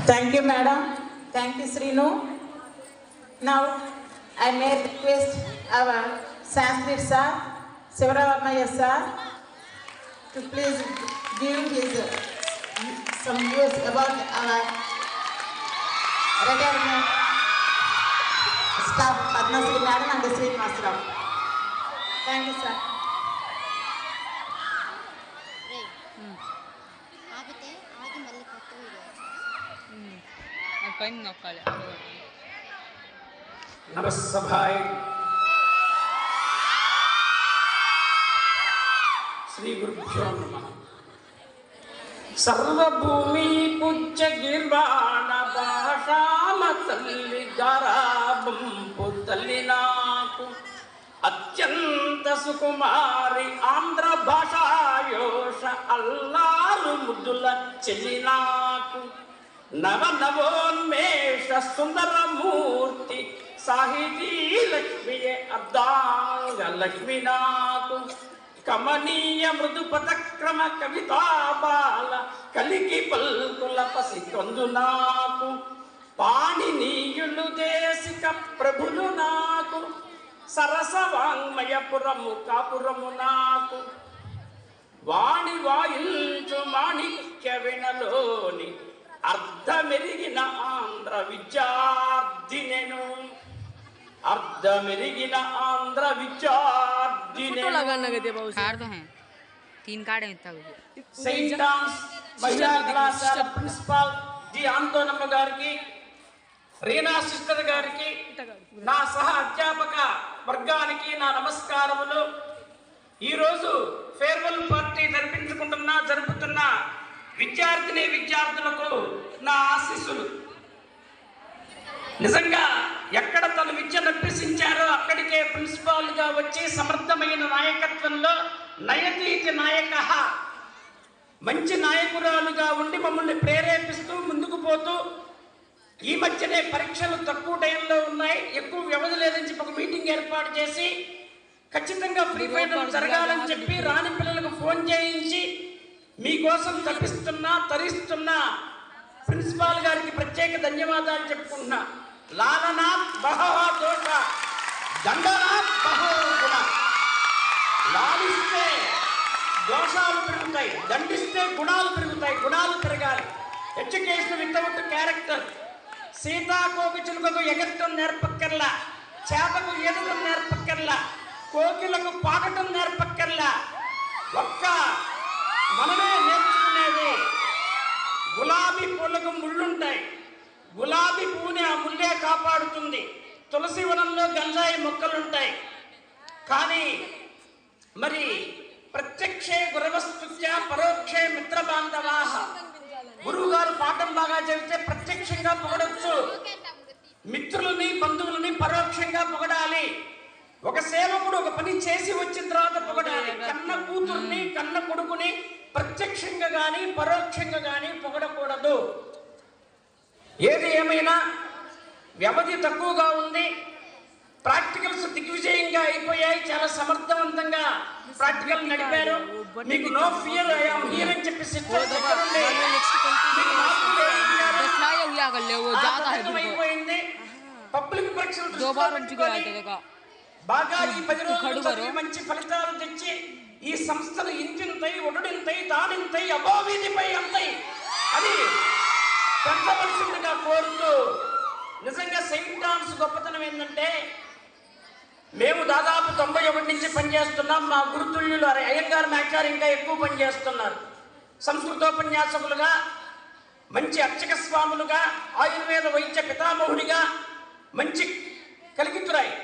Thank you, madam. Thank you, Srinu. Now, I may request our Sanskrit sir, Sivaravarmaya sir, to please give his some views about our regular staff, Padma Sri madam and Sri Master. Thank you, sir. नमस्सभाय Shri गुरुभ्यो नमः। सर्वभूमि पूज्य गिर्वाण भाषाम तल्ली गाराबं पुतल्ली नाकु अत्यंत सुकुमारी आंध्र भाषायोष अल्लारु मुद्दुल చెల్లి నాకు नव नवोन्मेष सुंदर मूर्ति साहिती लक्ष्मी अर्धांग लक्ष्मी नाकु कमनीय मृदु पदक्रम कविता बाल కలికి పల్కుల పసికొందు నాకు పాణినీయులు దేశిక ప్రభులు నాకు సరస వాంగ్మయపురము కాపురము నాకు వాణి వాయించు మాణిక్య వినలోని అర్ధమెరిగిన ఆంధ్ర విద్యార్థినెను अर्धमेरिगिन आंध्र विद्यार्थिनी तीन कार्ड हैं सेंट जॉन्स महिला कళాశాల प्रिंसिपल जी आंदोलनम्म गारिकी रीना सिस्टर गारिकी ना सह अध्यापक वर्गानिकी ना नमस्कारमुलु। ఈ రోజు ఫేర్వెల్ పార్టీ జరుపుతున్న విద్యార్థిని విద్యార్థులకు నా ఆశీస్సులు। నిజంగా ఎక్కడ తన విద్యను అభ్యసించారో అక్కడికే ప్రిన్సిపాల్ గా వచ్చి సమర్థమైన నాయకత్వంలో నయతీతి నాయకః మంచి నాయకురాలుగా ఉండి మమ్మల్ని ప్రేరేపిస్తూ ముందుకు పోతూ ఈ మధ్యనే పరీక్షలు తక్కువ టైంలో ఉన్నాయి, ఎక్కువ వ్యవధి లేదని చెప్పి ఒక మీటింగ్ ఏర్పాటు చేసి ఖచ్చితంగా ఫ్రీ ఫైనల్ జరగాలని చెప్పి రాని పిల్లలకు ఫోన్ చేయించి మీకోసం తరిస్తున్నా ప్రిన్సిపాల్ గారికి ప్రత్యేక ధన్యవాదాలు చెప్పుకుంటున్నా। లాలనాథ్ బహవ దోష దండనాథ్ బహవ గుణ। లాలిస్తే దోషాలు పెరుగుతాయి, దండిస్తే గుణాలు పెరుగుతాయి, గుణాలు పెరగాలి। Education without character. సీతాకోకచిలుకకు ఎగరటం నేర్పక్కర్లా, చేపకు ఈదటం నేర్పక్కర్లా, కోకిలకు పాడటం నేర్పక్కర్లా, ఒక్క మనమే నేర్చుకునేది। గులాబీ పూలకు ముళ్ళుంటాయి, గులాబీ పువ్వుని ఆ ముల్లే కాపాడుతుంది। తులసి వనంలో గంజాయి మొక్కలుంటాయి, కానీ మరి ప్రత్యక్షే గురవస్తుత్య పరోక్షే మిత్ర బాంధవాః। గురువు గారు పాఠం బాగా చెబితే ప్రత్యక్షంగా పొగడొచ్చు, మిత్రులని బంధువులని పరోక్షంగా పొగడాలి। ఒక సేవకుడు ఒక పని చేసి వచ్చిన తర్వాత పొగడాలి, కన్న కూతుర్ని కన్న కొడుకుని ప్రత్యక్షంగా కానీ పరోక్షంగా కానీ పొగడకూడదు। ఏది ఏమైనా వ్యవధి తక్కువగా ఉంది, ప్రాక్టికల్స్ దిగ్విజయంగా అయిపోయాయి, చాలా సమర్థవంతంగా ప్రాక్టికల్ నడిపారు। మీకు no fear I am here అని చెప్పి సిస్టర్ అయిపోయింది। పబ్లిక్ పరీక్షలు బాగా ఈ 10 రోజులు మంచి ఫలితాలు తెచ్చి ఈ సంస్థలు ఇంతింతై ఒడుడింతై తానింతై అభోవీధిపై అంతై అది పెంచవలసిందిగా కోరుతూ, నిజంగా సెయింట్ జాన్స్ గొప్పతనం ఏంటంటే మేము దాదాపు 91 నుంచి పనిచేస్తున్నాం। మా గురుతుల్యులు అయ్యంగార్ మాచారు ఇంకా ఎక్కువ పనిచేస్తున్నారు। సంస్కృతోపన్యాసకులుగా, మంచి అర్చక స్వాములుగా, ఆయుర్వేద వైద్య పితామహుడిగా మంచి కలిగితురాయి।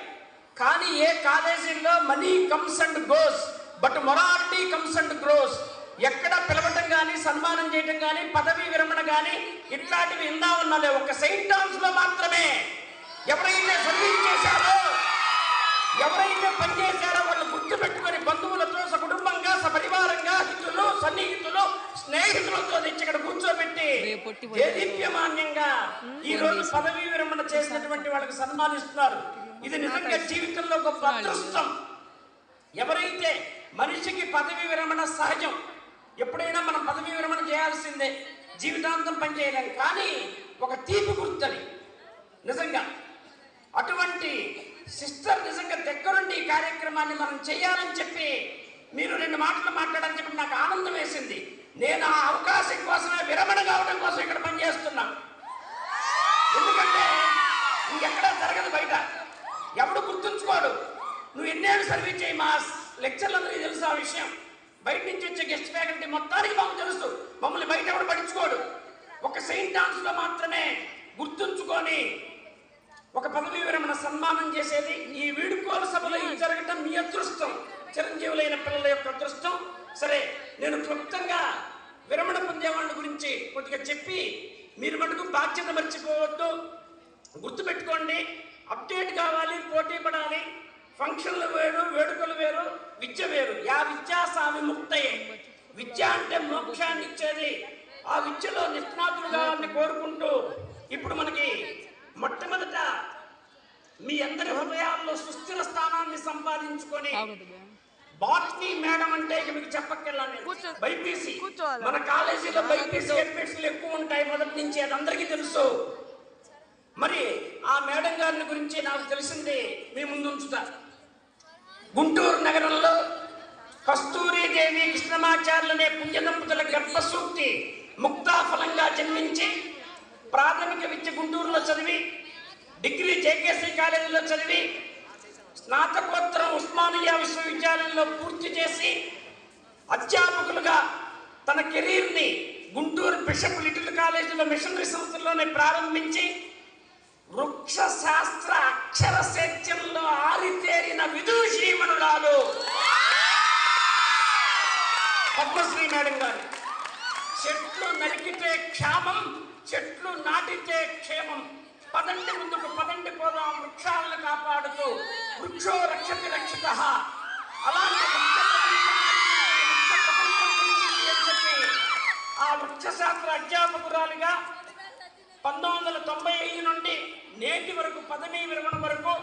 కానీ ఏ కాలేజీల్లో money comes and goes but morality comes and grows. ఎక్కడ పిలవటం కానీ సన్మానం చేయటం కానీ పదవీ విరమణ కానీ ఇట్లాంటివి ఇందా ఉన్నాలే, ఒక సెయింట్ జాన్స్ లో మాత్రమే ఎవరైతే సర్వీస్ చేశారో ఎవరైతే పనిచేశారో వాళ్ళు గుర్తు పెట్టుకొని బంధువులతో సకుటుంబంగా సపరివారంగా హితులు సన్నిహితులు స్నేహితులతో తెచ్చి ఇక్కడ కూర్చోబెట్టి దేదీప్యమాన్యంగా ఈ రోజు పదవీ విరమణ చేసినటువంటి వాళ్ళకి సన్మానిస్తున్నారు. ఇది నిజంగా జీవితంలో గొప్ప అదృష్టం. ఎవరైతే మనిషికి పదవీ విరమణ సహజం, ఎప్పుడైనా మనం పదవీ విరమణ చేయాల్సిందే, జీవితాంతం పనిచేయలేం. కానీ ఒక తీపి గుర్తని నిజంగా అటువంటి సిస్టర్ నిజంగా దగ్గరుండి ఈ కార్యక్రమాన్ని మనం చేయాలని చెప్పి మీరు 2 మాటలు మాట్లాడాలని చెప్పి నాకు ఆనందం వేసింది. నేను ఆ అవకాశం కోసమే విరమణ కావడం కోసం ఇక్కడ పనిచేస్తున్నా. ఎందుకంటే ఇంకెక్కడా జరగదు బయట, ఎవడు గుర్తుంచుకోడు. నువ్వు ఎన్నేళ్ళు సర్వీస్ చేయి, మా లెక్చర్లందరికీ తెలుసు ఆ విషయం. బయట నుంచి వచ్చే గెస్ట్ ఫ్యాకల్టీ మొత్తానికి మాకు తెలుసు, మమ్మల్ని బయట ఎవడు పట్టించుకోడు. ఒక సెయింట్ డాన్స్లో మాత్రమే గుర్తుంచుకొని ఒక పదవీ విరమణ సన్మానం చేసేది. ఈ వీడుకోలు సభలో ఇది జరగటం మీ అదృష్టం, చిరంజీవులైన పిల్లల యొక్క అదృష్టం. సరే, నేను క్లుప్తంగా విరమణ పొందే వాళ్ళ గురించి కొద్దిగా చెప్పి మీరు మటుకు బాధ్యత మర్చిపోవద్దు. గుర్తుపెట్టుకోండి, అప్డేట్ కావాలి, పోటీ పడాలి. ఫంక్షన్లు వేరు, వేడుకలు వేరు, విద్య వేరు. యా విద్యా సా విముక్తయే. విద్య అంటే మోక్షాన్ని ఇచ్చేది. ఆ విద్యలో నిష్ణాతులు కావాలని కోరుకుంటూ ఇప్పుడు మనకి మొట్టమొదట మీ అందరి హృదయాల్లో సుస్థిర స్థానాన్ని సంపాదించుకొని బాట్నీ మేడం అంటే ఇక మీకు చెప్పక్కర్లేదు. బైపీసీ, మన కాలేజీలో బైపీసీ అడ్మిషన్లు ఎక్కువ ఉంటాయి మొదటి నుంచి, అది అందరికీ తెలుసు. మరి ఆ మేడం గారిని గురించి నాకు తెలిసింది మీ ముందు ఉంచుతా. గుంటూరు నగరంలో కస్తూరిదేవి కృష్ణమాచార్యులనే పుణ్యదంపతుల గర్భసూక్తి ముక్తాఫలంగా జన్మించి ప్రాథమిక విద్య గుంటూరులో చదివి, డిగ్రీ జేకేసీ కాలేజీలో చదివి, స్నాతకోత్తరం ఉస్మానియా విశ్వవిద్యాలయంలో పూర్తి చేసి అధ్యాపకులుగా తన కెరీర్ని గుంటూరు బిషప్ లిటిల్ కాలేజీలో మిషనరీ సంస్థల్లోనే ప్రారంభించి వృక్ష శాస్త్ర అక్షర సేద్యంలో ఆరితేరిన విదూషీమణురాలు పద్మశ్రీ మేడం గారు. చెట్లు నరికితే క్షామం, చెట్లు నాటితే క్షేమం. పదండి ముందుకు, పదండి పోదాం, వృక్షాలను కాపాడుతూ. వృక్షో రక్షతి రక్షిత. అలాంటి ఆ వృక్షశాస్త్ర అధ్యాపకురాలిగా 1995 నుండి నేటి వరకు పదవీ విరమణ వరకు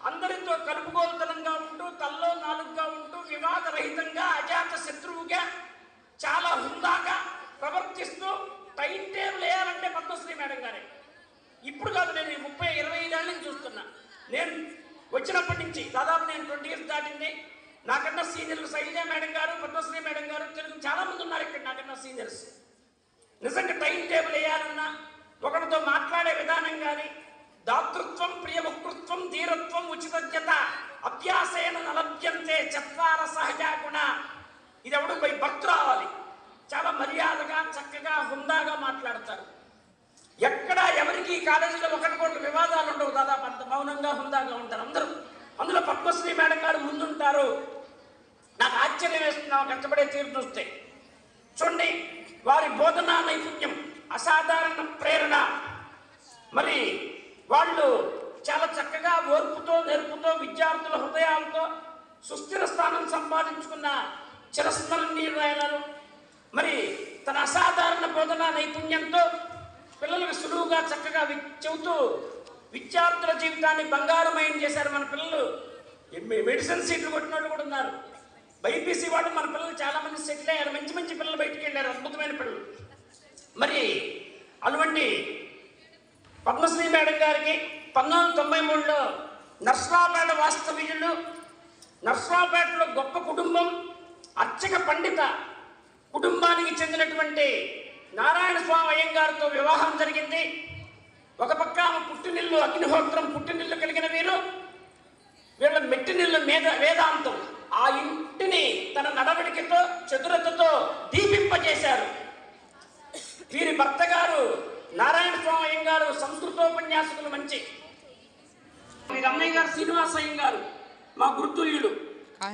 అందరితో కలుపుగోలుతనంగా ఉంటూ, తల్లో నాలుగుగా ఉంటూ, వివాదరహితంగా, అజాత శత్రువుగా, చాలా హుందాగా ప్రవర్తిస్తూ టైం టేబుల్ వేయాలంటే పద్మశ్రీ మేడం గారే. ఇప్పుడు కాదు, నేను 30-25 ఏళ్ళ నుంచి చూస్తున్నా. నేను వచ్చినప్పటి నుంచి దాదాపు నేను 20 years దాటింది. నాకన్నా సీనియర్లు శైలజా మేడం గారు, పద్మశ్రీ మేడం గారు, తెలుగు చాలా మంది ఉన్నారు ఇక్కడ నాకన్నా సీనియర్స్. నిజంగా టైం టేబుల్ వేయాలన్నా, ఒకరితో మాట్లాడే విధానం కానీ, దాతృత్వం, ప్రియవకృత్వం, ధీరత్వం, ఉచితజ్ఞత, అభ్యాసేన నలభ్యంతే చత్వార సహజ గుణ. ఇది ఎవడు పోయి భర్త రావాలి. చాలా మర్యాదగా, చక్కగా, హుందాగా మాట్లాడతారు. ఎక్కడ ఎవరికి ఈ కాలేజీలో ఒకటి వివాదాలు ఉండవు. దాదాపు అంత మౌనంగా, హుందాగా ఉంటారు అందరూ. అందులో పద్మశ్రీ మేడం గారు ముందుంటారు. నాకు ఆశ్చర్యం వేస్తున్నా కష్టపడే తీరు చూస్తే. చూడండి, వారి బోధనా నైపుణ్యం, అసాధారణ ప్రేరణ. మరి వాళ్ళు చాలా చక్కగా ఓర్పుతో, నేర్పుతో, విద్యార్థుల హృదయాలతో సుస్థిర స్థానం సంపాదించుకున్న చిరస్మరణీయురాయలు. మరి తన అసాధారణ బోధనా నైపుణ్యంతో పిల్లలకు సులువుగా, చక్కగా చెబుతూ విద్యార్థుల జీవితాన్ని బంగారమయం చేశారు. మన పిల్లలు మెడిసిన్ సీట్లు కొట్టిన వాళ్ళు కూడా ఉన్నారు. బైపీసీ వాళ్ళు మన పిల్లలు చాలా మంది సెటిల్ అయ్యారు. మంచి మంచి పిల్లలు బయటికి వెళ్ళారు, అద్భుతమైన పిల్లలు. మరి అటువంటి పద్మశ్రీ మేడం గారికి 1993లో నర్సరావుపేట వాస్తవ్యులు, నర్సరావుపేటలో గొప్ప కుటుంబం, అర్చక పండిత కుటుంబానికి చెందినటువంటి నారాయణ స్వామి అయ్యంగారితో వివాహం జరిగింది. ఒక పక్క ఆమె పుట్టినిల్లు అగ్నిహోత్రం, పుట్టినిల్లు కలిగిన వీరు, వీళ్ళ మెట్టినిల్లు వేదాంతం. ఆ ఇంటిని తన నడవడికతో, చతురతతో దీపింపజేశారు. వీరి భర్త గారు నారాయణ స్వామి అయ్యంగారు సంస్కృతోపన్యాసకులు మంచి. వీరి అన్నయ్య గారు శ్రీనివాస అయ్యంగారు మా గురుతుల్యులు.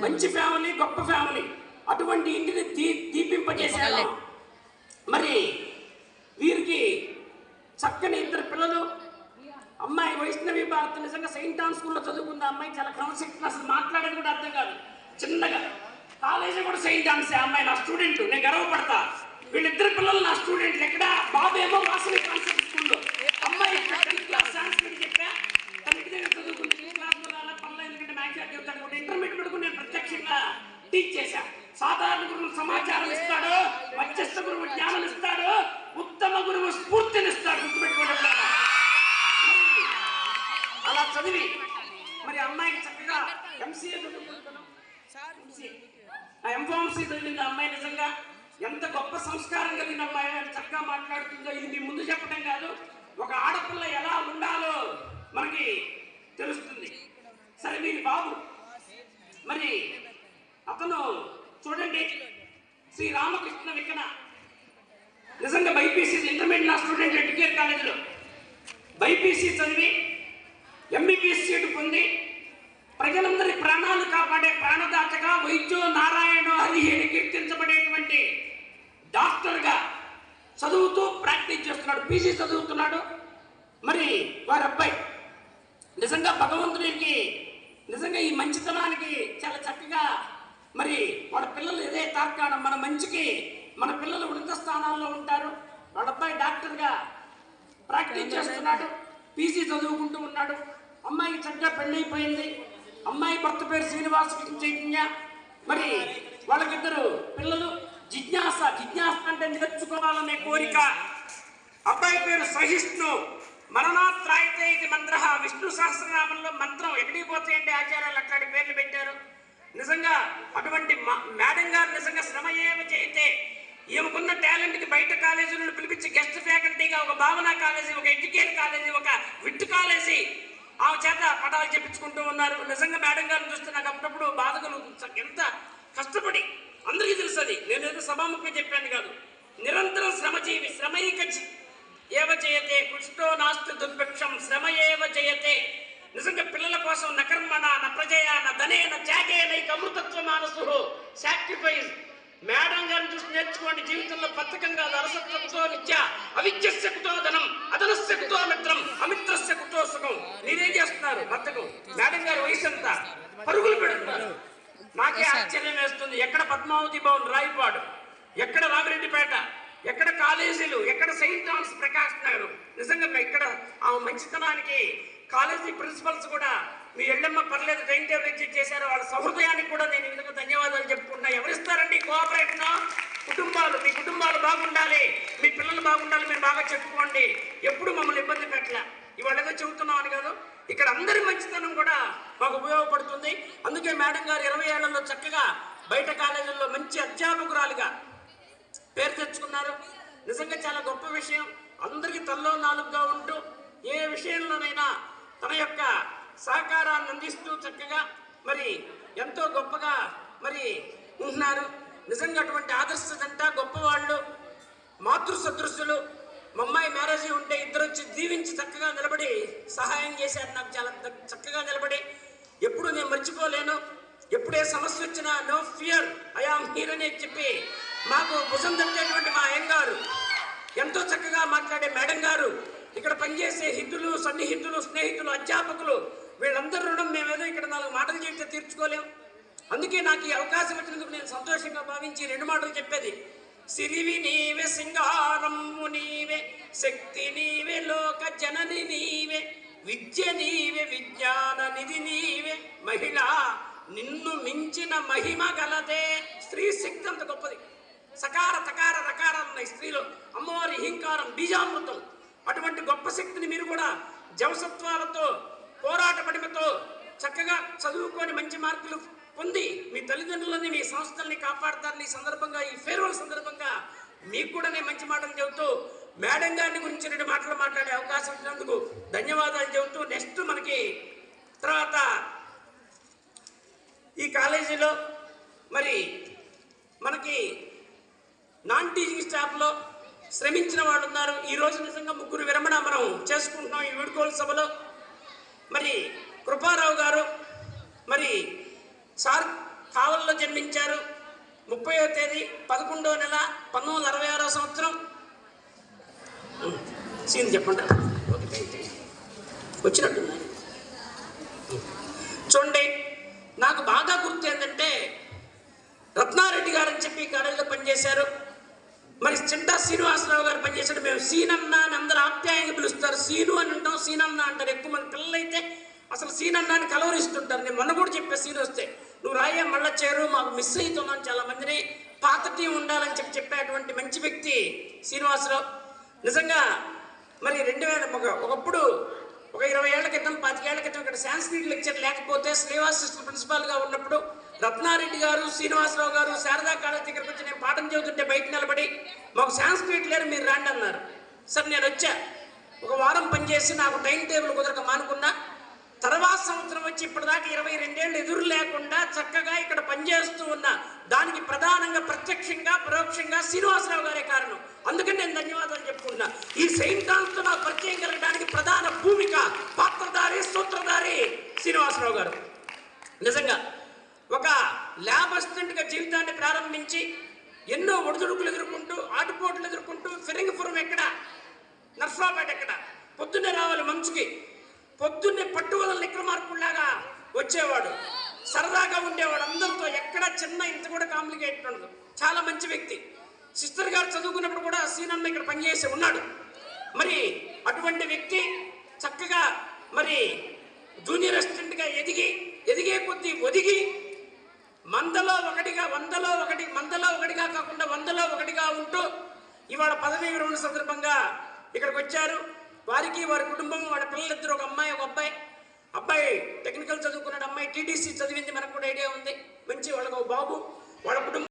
మంచి ఫ్యామిలీ, గొప్ప ఫ్యామిలీ. అటువంటి ఇంటిని దీపింపజేశారు. మరి వీరికి చక్కని 2 పిల్లలు. అమ్మాయి వైష్ణవి భారత్ నిజంగా సెయింట్ ఆన్ స్కూల్లో చదువుకుంది. అమ్మాయి చాలా క్రమశిక్షణ, అసలు మాట్లాడేది కూడా అర్థం కాదు. చిన్నగా కాలేజీ కూడా సెయింట్ ఆన్సే. అమ్మాయి నా స్టూడెంట్, నేను గర్వపడతా. వీళ్ళిద్దరు పిల్లలు నా స్టూడెంట్లు. ఇక్కడ బాబు ఏమో వాసవి కాన్సెప్ట్ స్కూల్లో. అమ్మాయి 10th క్లాస్ సాంస్క్రిట్ చెప్పా, తన ఇంటి దగ్గర చదువుకుంది. క్లాస్లో రాలా పనులు, ఎందుకంటే మ్యాథ్స్ చెప్తాడు కూడా. ఇంటర్మీడియట్ వరకు నేను ప్రత్యక్షంగా టీచ్ చేశా. సాధారణ గురువు సమాచారం ఇస్తాడు, మధ్యస్థ గురువు జ్ఞానం ఇస్తాడు, ఉత్తమ గురువు స్ఫూర్తినిస్తాడు. గుర్తుపెట్టుకోండి. అలా చదివి మరి అమ్మాయికి చక్కగా ఎంసీఏ చదువుకుంటున్నాం. ఎంఫార్మసీ చదివింది అమ్మాయి. నిజంగా ఎంత గొప్ప సంస్కారం కలిగిన అమ్మాయి అని చక్కగా మాట్లాడుతుందో ఇది మీ ముందు చెప్పడం కాదు, ఒక ఆడపిల్ల ఎలా ఉండాలో మనకి తెలుస్తుంది. సరే వీరి బాబు మరి అతను చూడండి, శ్రీ రామకృష్ణ వికన నిజంగా బైపీసీ ఇంటర్మీడియట్ నా స్టూడెంట్ ఎడ్యుకేట్ కాలేజీలో బైపీసీ చదివి ఎంబీబీఎస్ సీటు పొంది ప్రజలందరి ప్రాణాలు కాపాడే ప్రాణదాతగా వైద్యో నారాయణ హరి అని కీర్తించబడేటువంటి డాక్టర్గా చదువుతూ ప్రాక్టీస్ చేస్తున్నాడు. పీజీ చదువుతున్నాడు. మరి వారి అబ్బాయి నిజంగా భగవంతుడికి నిజంగా ఈ మంచితనానికి చాలా చక్కగా మరి వాళ్ళ పిల్లలు ఇదే తార్కాణం. మన మంచికి మన పిల్లలు ఉన్నత స్థానాల్లో ఉంటారు. వాళ్ళ అబ్బాయి డాక్టర్గా ప్రాక్టీస్ చేస్తున్నాడు. పీజీ చదువుకుంటూ ఉన్నాడు. అమ్మాయికి చక్కగా పెళ్ళైపోయింది. అమ్మాయి భర్త పేరు శ్రీనివాస చైతన్య. మరి వాళ్ళకిద్దరు పిల్లలు. జిజ్ఞాస అంటే నేర్చుకోవాలనే కోరిక. అబ్బాయి పేరు సహిష్ణు. మరణాత్రాయితే ఇది మంత్ర. విష్ణు సహస్రనామంలో మంత్రం ఎక్కడికి పోతాయండి ఆచార్యాలు అట్లాంటి పేర్లు పెట్టారు. నిజంగా అటువంటి మేడం గారు నిజంగా శ్రమ ఏమ చేయితే ఈమెకున్న టాలెంట్కి బయట కాలేజీలను పిలిపించి గెస్ట్ ఫ్యాకల్టీగా ఒక భావన కాలేజీ, ఒక ఎడ్యుకేట్ కాలేజీ, ఒక విట్ కాలేజీ ఆమె చేత పటాలు చెప్పించుకుంటూ ఉన్నారు. నిజంగా మేడం గారిని చూస్తే నాకు అప్పుడప్పుడు బాధలు. ఎంత కష్టపడి అందరికీ తెలుసు అది, నేను ఏదో సభాముఖంగా చెప్పాను కాదు. నిరంతరం శ్రమజీవి. శ్రమైక ఏవ జయతే కృష్ణో నాస్తి దుర్భిక్షం శ్రమ ఏవ జయతే. నిజంగా పిల్లల కోసం నకర్మణ న ప్రజయ న ధనే న త్యాగే నైక అమృతత్వ మానసు. సాక్రిఫైస్. మేడం గారిని చూసి నేర్చుకోండి. జీవితంలో పథకంగా అరసత్వకుతో నిత్య, అవిద్యస్యకుతో ధనం, అధనస్యకుతో మిత్రం, అమిత్రస్యకుతో సుఖం. మీరేం చేస్తున్నారు? బతకం. మేడం గారి వయసు ఎంత? పరుగులు పెడుతున్నారు. నాకే ఆశ్చర్యం వేస్తుంది. ఎక్కడ పద్మావతి భవన్ రాయపాడు, ఎక్కడ రామిరెడ్డిపేట, ఎక్కడ కాలేజీలు, ఎక్కడ సెయింట్ ఆన్స్ ప్రకాష్ నగర్. నిజంగా ఇక్కడ ఆ మంచితనానికి కాలేజీ ప్రిన్సిపల్స్ కూడా మీ ఎళ్ళమ్మ పర్లేదు టైం టేబుల్ ఇచ్చి చేశారు. వాళ్ళ సహృదయానికి కూడా నేను ఈ విధంగా ధన్యవాదాలు చెప్పుకుంటున్నా. ఎవరిస్తారండి కోఆపరేషన్? కుటుంబాలు. మీ కుటుంబాలు బాగుండాలి, మీ పిల్లలు బాగుండాలి, మీరు బాగా చెప్పుకోండి. ఎప్పుడు మమ్మల్ని ఇబ్బంది పెట్టలే. ఇవాళ ఏదో చెబుతున్నాం అని కాదు, ఇక్కడ అందరి మంచితనం కూడా మాకు ఉపయోగపడుతుంది. అందుకే మేడం గారు 20 ఏళ్లలో చక్కగా బయట కాలేజీల్లో మంచి అధ్యాపకురాలుగా పేరు తెచ్చుకున్నారు. నిజంగా చాలా గొప్ప విషయం. అందరికీ తల్లో నాలుగుగా ఉంటూ ఏ విషయంలోనైనా తన యొక్క సహకారాన్ని అందిస్తూ చక్కగా మరి ఎంతో గొప్పగా మరి ఉంటున్నారు. నిజంగా అటువంటి ఆదర్శ జంట, గొప్పవాళ్ళు, మాతృ సదృశులు. మా అమ్మాయి మ్యారేజ్ ఉంటే ఇద్దరు వచ్చి దీవించి చక్కగా నిలబడి సహాయం చేశారు. నాకు చాలా చక్కగా నిలబడి ఎప్పుడు నేను మర్చిపోలేను. ఎప్పుడే సమస్య వచ్చినా no fear, I am here అని చెప్పి మాకు భుజం తట్టేటువంటి మా అయ్యగారు, ఎంతో చక్కగా మాట్లాడే మేడం గారు, ఇక్కడ పనిచేసే హితులు, సన్నిహితులు, స్నేహితులు, అధ్యాపకులు, వీళ్ళందరూ రుణం మేమేదో ఇక్కడ 4 మాటలు చెప్తే తీర్చుకోలేం. అందుకే నాకు ఈ అవకాశం వచ్చినందుకు నేను సంతోషంగా భావించి 2 మాటలు చెప్పేది. సిరివి నీవే, సింగారము నీవే, శక్తి నీవే, లోక జనని నీవే, విద్య నీవే, విజ్ఞాన నిధి నీవే, మహిళ నిన్ను మించిన మహిమ గలదే. స్త్రీ శక్తి అంత గొప్పది. సకార తకార రకారాలు ఉన్నాయి స్త్రీలో. అమ్మవారి హింకారం, బీజామృతం. అటువంటి గొప్ప శక్తిని మీరు కూడా జవసత్వాలతో, పోరాట పడిమతో చక్కగా చదువుకొని మంచి మార్కులు పొంది మీ తల్లిదండ్రులని, మీ సంస్థల్ని కాపాడతారని ఈ సందర్భంగా, ఈ ఫేర్వెల్ సందర్భంగా మీకు కూడా నేను మంచి మాటలు చెబుతూ మేడం గారిని గురించి 2 మాటలు మాట్లాడే అవకాశం ఇచ్చినందుకు ధన్యవాదాలు చెబుతూ, నెక్స్ట్ మనకి తర్వాత ఈ కాలేజీలో మరి మనకి నాన్ టీచింగ్ స్టాఫ్లో శ్రమించిన వాళ్ళు ఉన్నారు. ఈరోజు నిజంగా 3 విరమణ మనం చేసుకుంటున్నాం ఈ వీడుకోలు సభలో. మరి కృపారావు గారు మరి సార్ కావల్లో జన్మించారు. 30వ తేదీ 11వ నెల 1966వ సంవత్సరం. సీన్ చెప్పండి. వచ్చినట్టున్నారు. చూడండి, నాకు బాగా గుర్తు ఏంటంటే రత్నారెడ్డి గారు అని చెప్పి కాలేజీలో పనిచేశారు. మరి చింటా శ్రీనివాసరావు గారు పనిచేశాడు. మేము సీనన్న అని అందరూ ఆప్యాయంగా పిలుస్తారు. సీను అని అంటాం, సీనన్న అంటారు. ఎక్కువ మంది పిల్లలైతే అసలు సీనన్న అని కలవరిస్తుంటారు. నేను మొన్న కూడా చెప్పే సీన్ వస్తే నువ్వు రాయే మళ్ళా చేరు, మాకు మిస్ అవుతున్నాం చాలా మందిని, పాత టీం ఉండాలని చెప్పేటువంటి మంచి వ్యక్తి శ్రీనివాసరావు. నిజంగా మరి 2000 ఒకప్పుడు ఒక 20 ఏళ్ల క్రితం 25 ఏళ్ల క్రితం ఇక్కడ సాంస్క్రిట్ లెక్చర్ లేకపోతే శ్రీనివాస ప్రిన్సిపాల్గా ఉన్నప్పుడు రత్నారెడ్డి గారు, శ్రీనివాసరావు గారు శారదా కాలేజ్ దగ్గరకు వచ్చి నేను పాఠం చదువుతుంటే బయట నిలబడి మాకు సాంస్క్రిట్ లేరు, మీరు రండి అన్నారు. సరే నేను వచ్చా, ఒక వారం పనిచేసి నాకు టైం టేబుల్ కుదరక మానుకున్నా. తర్వాత సంవత్సరం వచ్చి ఇప్పటిదాకా 22 ఏళ్ళు ఎదురు లేకుండా చక్కగా ఇక్కడ పనిచేస్తూ ఉన్నా. దానికి ప్రధానంగా ప్రత్యక్షంగా పరోక్షంగా శ్రీనివాసరావు గారే కారణం. అందుకని నేను ధన్యవాదాలు చెప్పుకుంటున్నా. ఈ సెయింట్ ఆన్స్తో నాకు పరిచయం కలగడానికి ప్రధాన భూమిక, పాత్రధారి, సూత్రధారి శ్రీనివాసరావు గారు. నిజంగా ఒక ల్యాబ్ అసిస్టెంట్గా జీవితాన్ని ప్రారంభించి ఎన్నో ఒడిదుడుకులు ఎదుర్కొంటూ, ఆటుపోట్లు ఎదుర్కొంటూ, ఫిరంగిపురం ఎక్కడ, నర్సరావుపేట ఎక్కడ, పొద్దున్నే రావాలి మంచుకి, పొద్దున్నే పట్టువదల విక్రమార్కుల్లాగా వచ్చేవాడు, సరదాగా ఉండేవాడు అందరితో. ఎక్కడ చిన్న ఇంత కూడా కాంప్లికేట్ ఉండదు. చాలా మంచి వ్యక్తి. సిస్టర్ గారు చదువుకున్నప్పుడు కూడా సీనన్న ఇక్కడ పనిచేసి ఉన్నాడు. మరి అటువంటి వ్యక్తి చక్కగా మరి జూనియర్ అసిస్టెంట్గా ఎదిగే కొద్దీ ఒదిగి మందలో ఒకటిగా కాకుండా 100లో 1గా ఉంటూ ఇవాళ పదవీ విరమణ సందర్భంగా ఇక్కడికి వచ్చారు. వారికి, వారి కుటుంబం, వాళ్ళ పిల్లలిద్దరు, ఒక అమ్మాయి ఒక అబ్బాయి. అబ్బాయి టెక్నికల్ చదువుకున్నాడు, అమ్మాయి టీటీసీ చదివింది, మనకు కూడా ఐడియా ఉంది. మంచి వాళ్ళకు బాబు, వాళ్ళ కుటుంబం.